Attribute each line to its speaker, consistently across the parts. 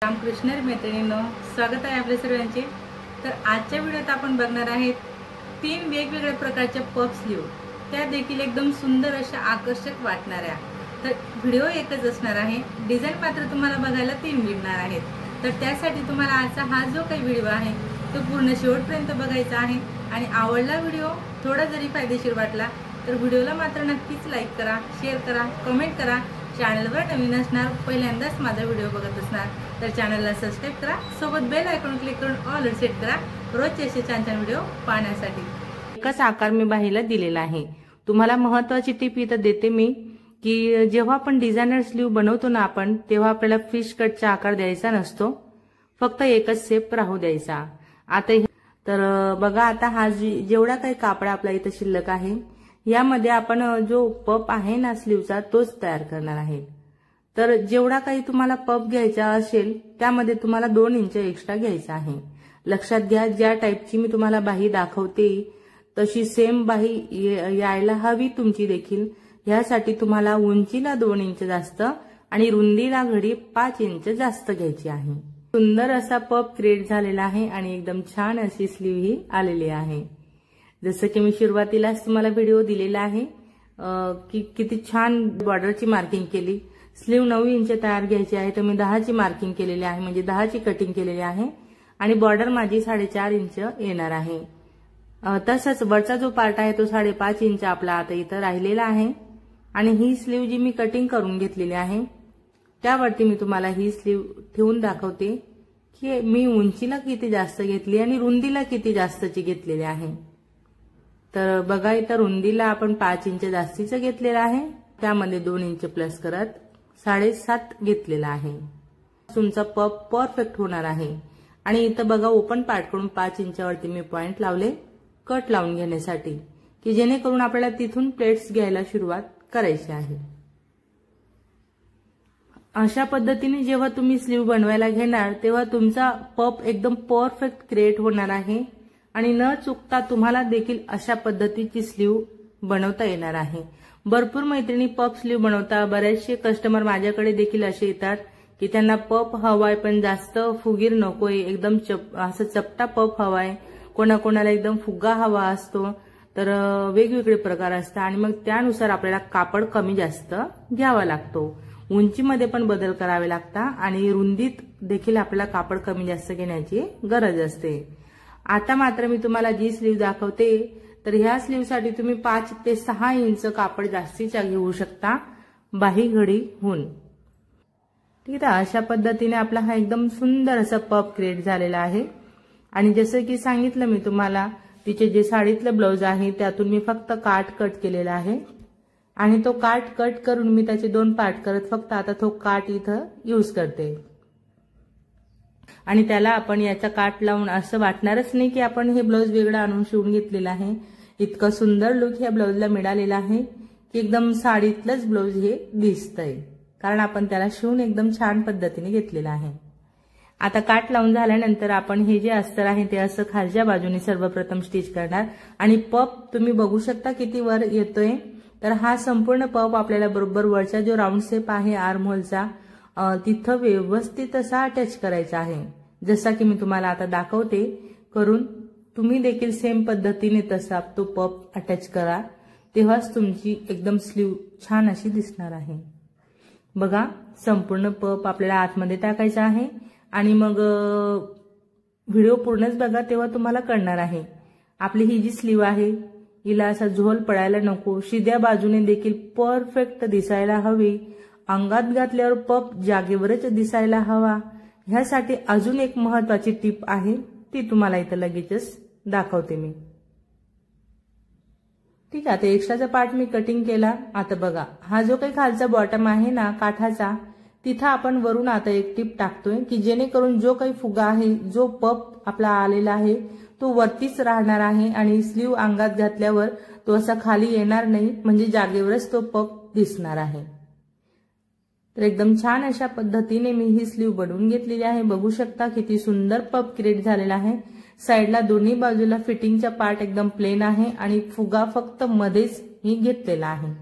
Speaker 1: रामकृष्ण मैत्रिणींनो, स्वागत आहे आपल्या सर्वांचे। तर आजच्या व्हिडिओत आपण बघणार आहेत 3 वेगवेगळ्या प्रकारच्या पफ स्लीव, त्या देखील एकदम सुंदर अशा आकर्षक वाटणाऱ्या। तर व्हिडिओ एकच असणार आहे, डिझाइन मात्र तुम्हाला बघायला 3 मिळणार आहेत। तर त्यासाठी तुम्हाला आजचा हा जो काही व्हिडिओ आहे तो पूर्ण शेवटपर्यंत बघायचा आहे। आणि आवडला व्हिडिओ, थोडा जरी फायदेशीर वाटला तर व्हिडिओला मात्र नक्कीच लाईक करा, शेअर करा, कमेंट करा। चॅनलवर नवीन असणार, पहिल्यांदाच माझा व्हिडिओ बघत असणार तर चॅनलला सबस्क्राइब करा, सोबत बेल आयकॉन क्लिक करून ऑल सेट करा रोजचे असे छान छान व्हिडिओ पाहण्यासाठी। एकच आकार मी बाहीला दिलेला आहे। तुम्हाला महत्त्वाची टिप इथं देते मी की जेव्हा आपण डिझायनर स्लीव बनवतो ना आपण, तेव्हा आपल्याला फिश कटचा आकार द्यायचा नसतो, फक्त एकच शेप राहू द्यायचा। आता तर बघा, आता हा जेवढा काही कापड आपला इथं शिल्लक आहे यामध्ये आपण जो पफ आहे ना स्लीवचा तोच तयार करणार आहे। तर जेवढा काही तुम्हाला पफ घ्यायचा असेल त्यामध्ये तुम्हाला 2 इंच एक्स्ट्रा घ्यायचा आहे। लक्षात घ्या, ज्या टाईपची मी तुम्हाला बाही दाखवते तशी सेम बाही यायला हवी तुमची देखील। यासाठी तुम्हाला उंचीला 2 इंच जास्त आणि रुंदीला घडी 5 इंच जास्त घ्यायची आहे। सुंदर असा पफ क्रिएट झालेला आहे आणि एकदम छान अशी स्लीव ही आलेली आहे। जसं की मी सुरुवातीलाच तुम्हाला व्हिडिओ दिलेला आहे की किती छान बॉर्डरची मार्किंग केली। स्लीव 9 इंच तयार घ्यायची आहे, तर मी 10 ची मार्किंग केलेली आहे, म्हणजे 10 ची कटिंग केलेली आहे आणि बॉर्डर माझी 4.5 इंच येणार आहे। तसंच वरचा जो पार्ट आहे तो 5.5 इंच आपला आता इथं राहिलेला आहे। आणि ही स्लीव जी मी कटिंग करून घेतलेली आहे त्यावरती मी तुम्हाला ही स्लीव ठेवून दाखवते की मी उंचीला किती जास्त घेतली आणि रुंदीला किती जास्तची घेतलेली आहे। तर बघा, इथं रुंदीला आपण 5 इंच जास्तीचं घेतलेलं आहे, त्यामध्ये 2 इंच प्लस करत 7.5 घेतलेला आहे। तुमचा पफ परफेक्ट होणार आहे। आणि इथं बघा, ओपन पार्ट कडून 5 इंचावरती मी पॉइंट लावले कट लावून घेण्यासाठी, की जेणेकरून आपल्याला तिथून प्लेट्स घ्यायला सुरुवात करायची आहे। अशा पद्धतीने जेव्हा तुम्ही स्लीव बनवायला घेणार तेव्हा तुमचा पफ एकदम परफेक्ट क्रिएट होणार आहे आणि न चुकता तुम्हाला देखील अशा पद्धतीची स्लीव बनवता येणार आहे। भरपूर मैत्रिणी पफ स्लीव बनवता, बरेचसे कस्टमर माझ्याकडे देखील असे येतात की त्यांना पफ हवाय पण जास्त फुगीर नकोय, एकदम असं चपटा पफ हवाय, कोणाकोणाला एकदम फुगा हवा असतो। तर वेगवेगळे प्रकार असतात आणि मग त्यानुसार आपल्याला कापड कमी जास्त घ्यावा लागतो। उंचीमध्ये पण बदल करावे लागतात आणि रुंदीत देखील आपल्याला कापड कमी जास्त घेण्याची गरज असते। आता मात्र मी तुम्हाला जी स्लीव दाखवते तर ह्या स्लीव साठी तुम्ही 5 ते 6 इंच कापड जास्तीचा घेऊ शकता बाही घडी होऊन। ठीक आहे, अशा पद्धतीने आपला हा एकदम सुंदर असा पफ क्रिएट झालेला आहे। आणि जसं की सांगितलं मी तुम्हाला, तिचे जे साडीतलं ब्लाउज आहे त्यातून मी फक्त काठ कट केलेला आहे आणि तो काठ कट करून मी त्याचे 2 पार्ट करत फक्त आता तो काठ इथं यूज करते। आणि त्याला आपण याचा काठ लावून असं वाटणारच नाही की आपण हे ब्लाउज वेगळं आणून शिवून घेतलेलं आहे। इतकं सुंदर लुक ह्या ब्लाउजला मिळालेला आहे की एकदम साडीतलंच ब्लाउज हे दिसतंय, कारण आपण त्याला शिवून एकदम छान पद्धतीने घेतलेलं आहे। आता काठ लावून झाल्यानंतर आपण हे जे अस्तर आहे ते असं खालच्या बाजूने सर्वप्रथम स्टिच करणार आणि पफ तुम्ही बघू शकता किती वर येतोय। तर हा संपूर्ण पफ आपल्याला बरोबर वरचा जो राऊंड शेप आहे आर्म होलचा तिथं व्यवस्थित असा अटॅच करायचा आहे। जसा की मी तुम्हाला आता दाखवते करून, तुम्ही देखील सेम पद्धतीने तसा तो पफ अटॅच करा, तेव्हाच तुमची एकदम स्लीव छान अशी दिसणार आहे। बघा, संपूर्ण पफ आपल्याला आतमध्ये टाकायचा आहे आणि मग व्हिडिओ पूर्णच बघा, तेव्हा तुम्हाला कळणार आहे। आपली ही जी स्लीव आहे हिला असा झोल पडायला नको, शिद्या बाजूने देखील परफेक्ट दिसायला हवी, अंगात घातल्यावर पफ जागेवरच दिसायला हवा। ह्यासाठी अजून एक महत्वाची टिप आहे, ती तुम्हाला इथं लगेचच दाखवते मी। ठीक आहे, आता एक्स्ट्राचा पार्ट मी कटिंग केला। आता बघा, हा जो काही खालचा बॉटम आहे ना काठाचा, तिथं आपण वरून आता एक टिप टाकतोय की जेणेकरून जो काही फुगा आहे, जो पफ आपला आलेला आहे तो वरतीच राहणार आहे आणि स्लीव अंगात घातल्यावर तो असा खाली येणार नाही, म्हणजे जागेवरच तो पफ दिसणार आहे। तर एकदम छान अशा पद्धतीने मी ही स्लीव बनवून घेतलेली आहे। बघू शकता किती सुंदर पफ क्रिएट झालेला आहे। साइडला दोन्ही बाजूला फिटिंगचा पार्ट एकदम प्लेन आहे आणि फुगा फक्त मध्येच ही घेतलेला आहे।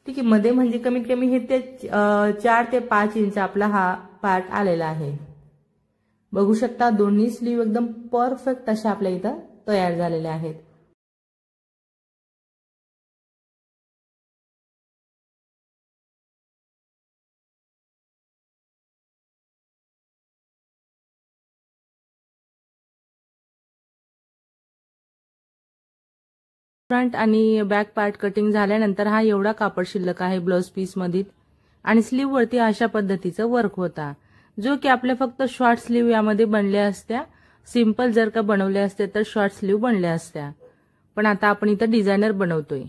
Speaker 1: ठीक आहे, मध्ये म्हणजे कमीत कमी हे ते 4 ते 5 इंच आपला हा पार्ट आलेला आहे। बघू शकता दोन्ही स्लीव एकदम परफेक्ट अशा आपल्या इथं तयार झालेल्या आहेत। फ्रंट आणि बॅक पार्ट कटिंग झाल्यानंतर हा एवढा कापड शिल्लक आहे ब्लाउज पीस मध्ये आणि स्लीव वरती अशा पद्धतीचं वर्क होता, जो की आपल्या फक्त शॉर्ट स्लीव यामध्ये बनल्या असत्या। सिंपल जर का बनवले असते तर शॉर्ट स्लीव बनल्या असत्या, पण आता आपण इथं डिझायनर बनवतोय।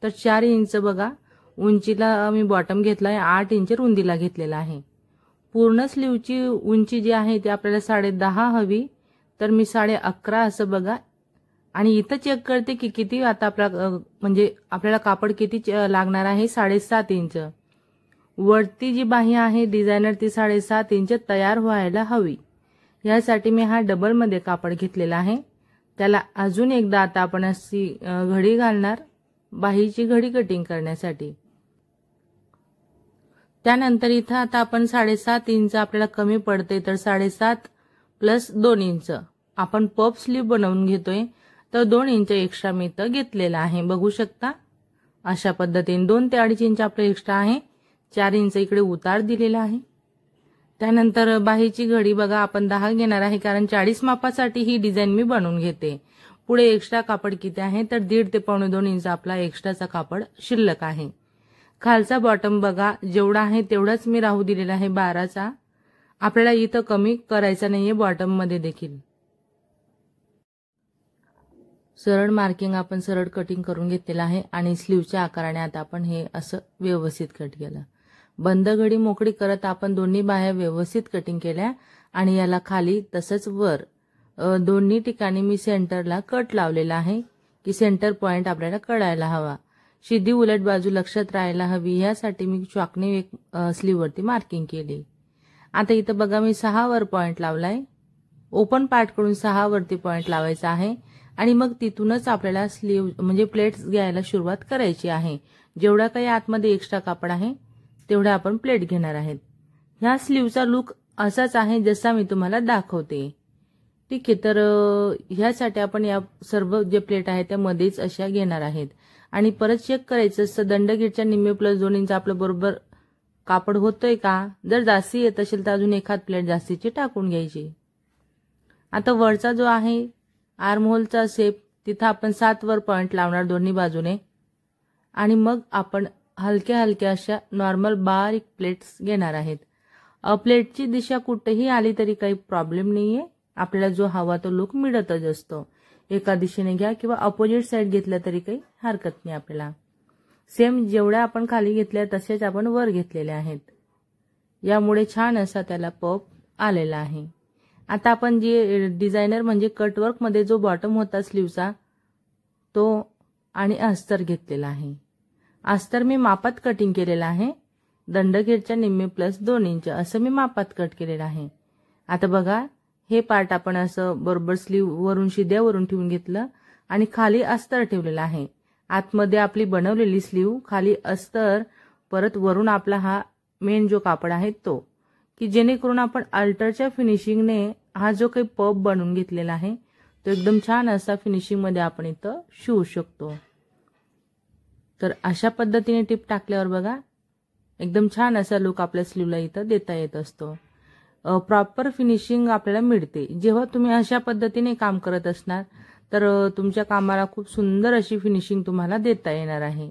Speaker 1: तर 4 इंच बघा उंचीला मी बॉटम घेतलाय, 8 इंच रुंदीला घेतलेला आहे। पूर्ण स्लीवची उंची जी आहे ती आपल्याला 10.5 हवी, तर मी 11.5 असं बघा। आणि इथं चेक करते की किती आता आपला म्हणजे आपल्याला कापड किती लागणार आहे, 7.5 इंच। वरती जी बाही आहे डिझायनर ती 7.5 इंच तयार व्हायला हवी, यासाठी मी हा डबल मध्ये कापड घेतलेला आहे। त्याला अजून एकदा आता आपण अशी घडी घालणार बाहीची घडी कटिंग करण्यासाठी। त्यानंतर इथं आता आपण 7.5 इंच आपल्याला कमी पडते, तर 7.5 + 2 इंच आपण पफ स्लीव बनवून घेतोय, तर 2 इंच एक्स्ट्रा मी इथं घेतलेला आहे। बघू शकता अशा पद्धतीने 2 ते 2.5 इंच आपलं एक्स्ट्रा आहे, 4 इंच इकडे उतार दिलेला आहे। त्यानंतर बाहीची घडी बघा आपण 10 घेणार आहे, कारण 40 मापासाठी ही डिझाइन मी बनवून घेते। पुढे एक्स्ट्रा कापड किती आहे, तर 1.5 ते 1.25 इंच आपला एक्स्ट्राचा कापड शिल्लक आहे। खालचा बॉटम बघा जेवढा आहे तेवढाच मी राहू दिलेला आहे 12चा, आपल्याला इथं कमी करायचा नाहीये बॉटम मध्ये देखील। सरळ मार्किंग आपण सरळ कटिंग करून घेतलेला आहे आणि स्लीवच्या आकाराने आता आपण हे असं व्यवस्थित कट केलं। बंद घडी मोकळी करत आपण दोन्ही बाह्या व्यवस्थित कटिंग केल्या आणि याला खाली तसंच वर दोन्ही ठिकाणी मी सेंटरला कट लावलेला आहे, की सेंटर पॉइंट आपल्याला कळायला हवा। सीधी उलट बाजू लक्षात राहायला हवी, यासाठी मी चॉकने एक स्लीव वरती मार्किंग केली। आता इथं बघा मी 6 वर पॉइंट लावलाय, ओपन पार्ट कडून 6 वरती पॉइंट लावायचा आहे आणि मग तिथूनच आपल्याला स्लीव म्हणजे प्लेट्स घ्यायला सुरुवात करायची आहे। जेवढा काही आतमध्ये एक्स्ट्रा कापड आहे तेवढा आपण प्लेट घेणार आहेत। ह्या स्लीवचा लुक असाच आहे जसा मी तुम्हाला दाखवते, ठीक आहे। तर ह्यासाठी आपण या सर्व जे प्लेट आहेत त्या मध्येच अशा घेणार आहेत आणि परत चेक करायचं असतं दंडगीरच्या निम्मे + 2 इंच आपलं बरोबर कापड होतंय का। जर जास्ती येत असेल तर अजून एखाद प्लेट जास्तीची टाकून घ्यायची। आता वरचा जो आहे आर्म होलचा शेप तिथं आपण 7 वर पॉइंट लावणार दोन्ही बाजूने आणि मग आपण हलक्या हलक्या अशा नॉर्मल बारीक प्लेट्स घेणार आहेत। प्लेटची दिशा कुठेही आली तरी काही प्रॉब्लेम नाहीये, आपल्याला जो हवा तो लुक मिळतच असतो। एका दिशेने घ्या किंवा अपोजिट साइड घेतलं तरी काही हरकत नाही आपल्याला। सेम जेवढ्या आपण खाली घेतल्या तसेच आपण वर घेतलेले आहेत, यामुळे छान असा त्याला पफ आलेला आहे। आता आपण जे डिझायनर म्हणजे कटवर्क मध्ये जो बॉटम होता स्लीवचा तो आणि अस्तर घेतलेला आहे। अस्तर मी मापात कटिंग केलेला आहे, दंडगीरच्या निम्मे + 2 इंच असं मी मापात कट केलेलं आहे। आता बघा हे पार्ट आपण असं बरोबर स्लीव वरून शिद्यावरून ठेवून घेतलं आणि खाली अस्तर ठेवलेला आहे। आतमध्ये आपली बनवलेली स्लीव, खाली अस्तर, परत वरून आपला हा मेन जो कापड आहे तो, की जेणेकरून आपण अल्टरच्या फिनिशिंगने हा जो काही पफ बनवून घेतलेला आहे तो एकदम छान असा फिनिशिंग मध्ये आपण इथं शिवू शकतो। तर अशा पद्धतीने टिप टाकल्यावर बघा एकदम छान असा लुक आपल्या स्लीवला इथं देता येत असतो। प्रॉपर फिनिशिंग आपल्याला मिळते जेव्हा तुम्ही अशा पद्धतीने काम करत असणार, तर तुमच्या कामाला खूप सुंदर अशी फिनिशिंग तुम्हाला देता येणार आहे।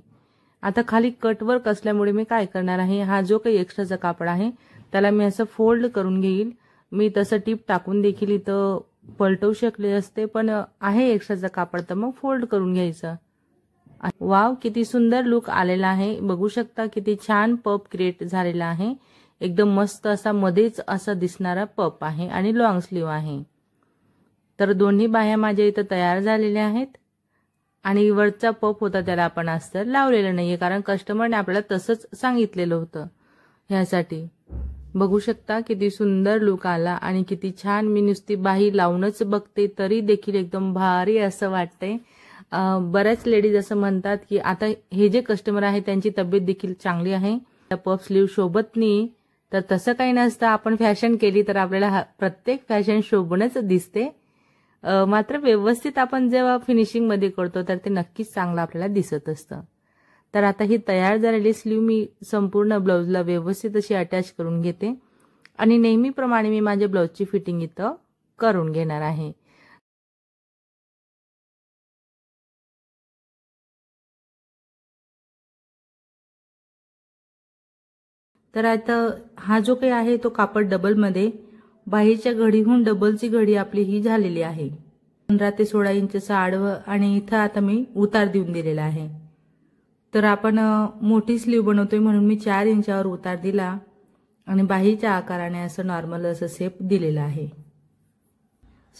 Speaker 1: आता खाली कटवर्क असल्यामुळे मी काय करणार आहे, हा जो काही एक्स्ट्राचा कापड आहे त्याला मी असं फोल्ड करून घेईल। मी तसं टिप टाकून देखील इथं पलटवू शकले असते, पण आहे एक्स्ट्राचा कापड तर मग फोल्ड करून घ्यायचं। वाव किती सुंदर लुक आलेला आहे, बघू शकता किती छान पफ क्रिएट झालेला आहे। एकदम मस्त असा मध्येच असा दिसणारा पफ आहे आणि लॉंग स्लीव आहे। तर दोन्ही बाह्या माझ्या इथं तयार झालेल्या आहेत आणि वरचा पफ होता त्याला आपण अस्तर लावलेलं नाहीये, कारण कस्टमरने आपल्याला तसंच सांगितलेलं होतं। ह्यासाठी बघू शकता किती सुंदर लुक आला आणि किती छान। मी नुसती बाही लावूनच बघते तरी देखील एकदम भारी असं वाटतंय। बऱ्याच लेडीज असं म्हणतात की आता हे जे कस्टमर आहे त्यांची तब्येत देखील चांगली आहे, पफ स्लीव सोबतनी तर तसं काही नसतं, आपण फॅशन केली तर आपल्याला प्रत्येक फॅशन शोभूनच दिसते, मात्र व्यवस्थित आपण जेव्हा फिनिशिंगमध्ये करतो तर ते नक्कीच चांगलं आपल्याला दिसत असतं। तर आता ही तयार झालेली स्लीव मी संपूर्ण ब्लाउजला व्यवस्थित अशी अटॅच करून घेते आणि नेहमीप्रमाणे मी माझ्या ब्लाउजची फिटिंग इथं करून घेणार आहे। तर आता हा जो काही आहे तो कापड डबलमध्ये बाहीच्या घडीहून डबलची घडी आपली ही झालेली आहे। 15 ते 16 इंचचं आडवं आणि इथं आता मी उतार देऊन दिलेला आहे। तर आपण मोठी स्लीव बनवतोय म्हणून मी 4 इंचावर उतार दिला आणि बाहीच्या आकाराने असं नॉर्मल असं शेप दिलेला आहे।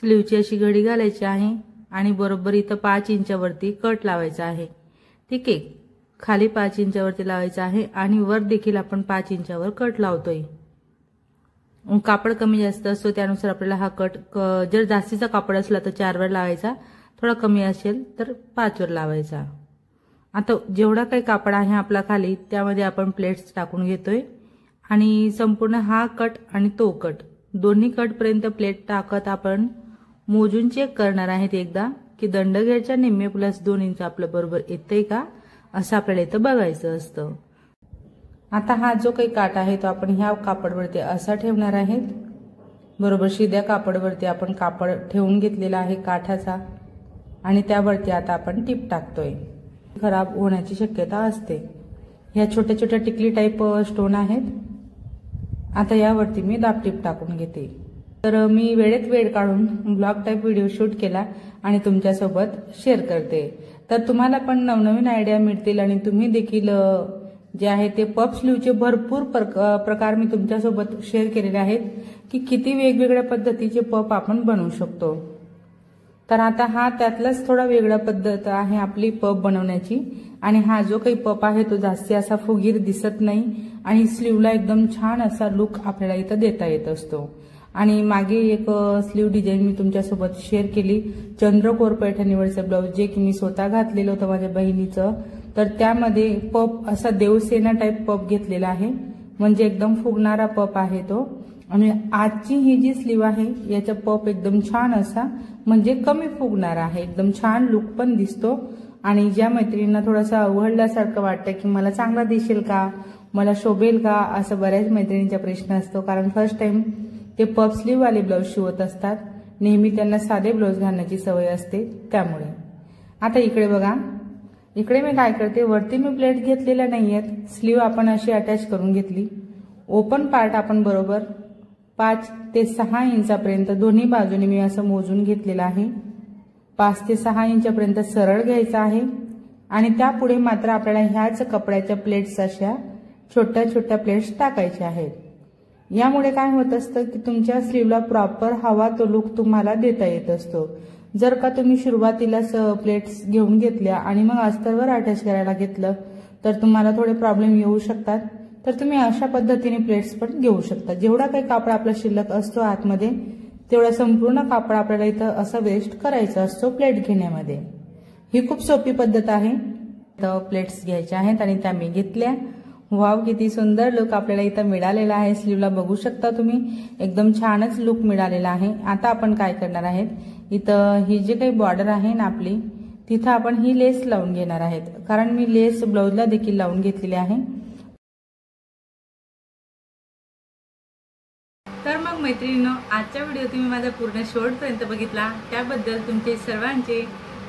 Speaker 1: स्लीवची अशी घडी घालायची आहे आणि बरोबर इथं 5 इंचावरती कट लावायचा आहे। ठीक आहे, खाली 5 इंचावरती लावायचा आहे आणि वर देखील आपण 5 इंचावर कट लावतोय। कापड कमी जास्त असतो त्यानुसार आपल्याला हा कट, जर जास्तीचा कापड असला तर 4 वर लावायचा, थोडा कमी असेल तर 5 वर लावायचा। आता जेवढा काही कापड आहे आपला खाली त्यामध्ये आपण प्लेट्स टाकून घेतोय आणि संपूर्ण हा कट आणि तो कट दोन्ही कट पर्यंत प्लेट टाकत आपण मोजून चेक करणार आहेत एकदा की दंडघेरच्या निम्मे प्लस 2 इंच आपलं बरोबर येतंय का असं आपल्याला इथं बघायचं असतं। आता हा जो काही काट आहे तो आपण ह्या कापडवरती असा ठेवणार आहे। बरोबर शिद्या कापडवरती आपण कापड ठेवून घेतलेला आहे काठाचा आणि त्यावरती आता आपण टिप टाकतोय। खराब होण्याची शक्यता असते। ह्या छोट्या छोट्या टिकली टाइप स्टोन आहेत। आता यावरती मी दाब टिप टाकून घेते। तर मी वेळेत वेळ काढून ब्लॉग टाइप व्हिडिओ शूट केला आणि तुमच्यासोबत शेअर करते। तर तुम्हाला पण नवनवीन आयडिया मिळतील आणि तुम्ही देखील जे आहे ते पफ स्लीवचे भरपूर प्रकार मी तुमच्यासोबत शेअर केलेले आहेत की किती वेगवेगळ्या पद्धतीचे पफ आपण बनवू शकतो। तर आता हा त्यातलाच थोडा वेगळा पद्धत आहे आपली पफ बनवण्याची आणि हा जो काही पफ आहे तो जास्ती असा फुगीर दिसत नाही आणि स्लीवला एकदम छान असा लुक आपल्याला इथं देता येत असतो। आणि मागे एक स्लीव डिझाईन मी तुमच्यासोबत शेअर केली, चंद्रकोर पैठणीवरचं ब्लाउज जे की मी स्वतः घातलेलं होतं माझ्या बहिणीचं। तर त्यामध्ये पफ असा देवसेना टाइप पफ घेतलेला आहे, म्हणजे एकदम फुगणारा पफ आहे तो। आणि आजची ही जी स्लीव आहे याचा पफ एकदम छान असा म्हणजे कमी फुगणारा आहे, एकदम छान लुक पण दिसतो। आणि ज्या मैत्रिणींना थोडासा अवघडल्यासारखं वाटतं की मला चांगला दिसेल का, मला शोभेल का, असं बऱ्याच मैत्रिणींचा प्रश्न असतो, कारण फर्स्ट टाइम ते पफ स्लीव वाले ब्लाउज शिवत असतात, नेहमी त्यांना साधे ब्लाउज घालण्याची सवय असते त्यामुळे। आता इकडे बघा, इकडे मी काय करते, वरती मी प्लेट घेतलेल्या नाहीयेत, स्लीव आपण अशी अटॅच करून घेतली। ओपन पार्ट आपण बरोबर 5 ते 6 इंचापर्यंत दोन्ही बाजूने मी असं मोजून घेतलेलं आहे। 5 ते 6 इंचापर्यंत सरळ घ्यायचा आहे आणि त्यापुढे मात्र आपल्याला ह्याच कपड्याच्या प्लेट्स अशा छोट्या छोट्या प्लेट्स टाकायच्या आहेत। यामुळे काय होत असतं की तुमच्या स्लीवला प्रॉपर हवा तो लुक तुम्हाला देता येत असतो। जर का तुम्ही सुरुवातीलाच प्लेट्स घेऊन घेतल्या आणि मग अस्तरवर अटॅच करायला घेतलं तर तुम्हाला थोडे प्रॉब्लेम येऊ शकतात। तर तुम्ही अशा पद्धतीने प्लेट्स पण घेऊ शकता। जेवढा काही कापड आपला शिल्लक असतो आतमध्ये तेवढा संपूर्ण कापड आपल्याला इथं असं वेस्ट करायचा असतो प्लेट घेण्यामध्ये। ही खूप सोपी पद्धत आहे। तर प्लेट्स घ्यायच्या आहेत आणि त्या मी घेतल्या। वाव, किती सुंदर लुक आपल्याला इथं मिळालेला आहे। स्लीवला बघू शकता तुम्ही, एकदम छानच लुक मिळालेला आहे। आता आपण काय करणार आहेत, इथं ही जी काही बॉर्डर आहे ना आपली, तिथं आपण ही लेस लावून घेणार आहेत, कारण मी लेस ब्लाउजला देखील लावून घेतलेली आहे। तर मग मैत्रिणींनो, आजचा व्हिडिओ तुम्ही माझा पूर्ण शेवटपर्यंत बघितला त्याबद्दल तुमचे सर्वांचे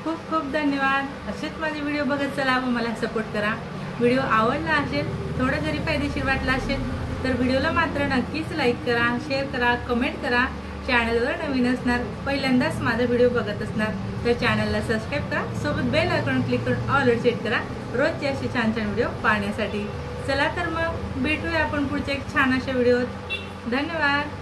Speaker 1: खूप खूप धन्यवाद। असेच माझे व्हिडिओ बघत चला व मला सपोर्ट करा। व्हिडिओ आवडला असेल, थोडा जरी फायदेशीर वाटला असेल तर व्हिडिओला मात्र नक्कीच लाईक करा, शेअर करा, कमेंट करा। चॅनलवर नवीन असणार, पहिल्यांदाच माझा व्हिडिओ बघत असणार तर चॅनलला सबस्क्राईब करा, सोबत बेल आयकॉन क्लिक करून ऑल वर सेट करा रोजचे असे छान छान व्हिडिओ पाहण्यासाठी। चला तर मग भेटूया आपण पुढच्या एक छान अशा व्हिडिओत। धन्यवाद।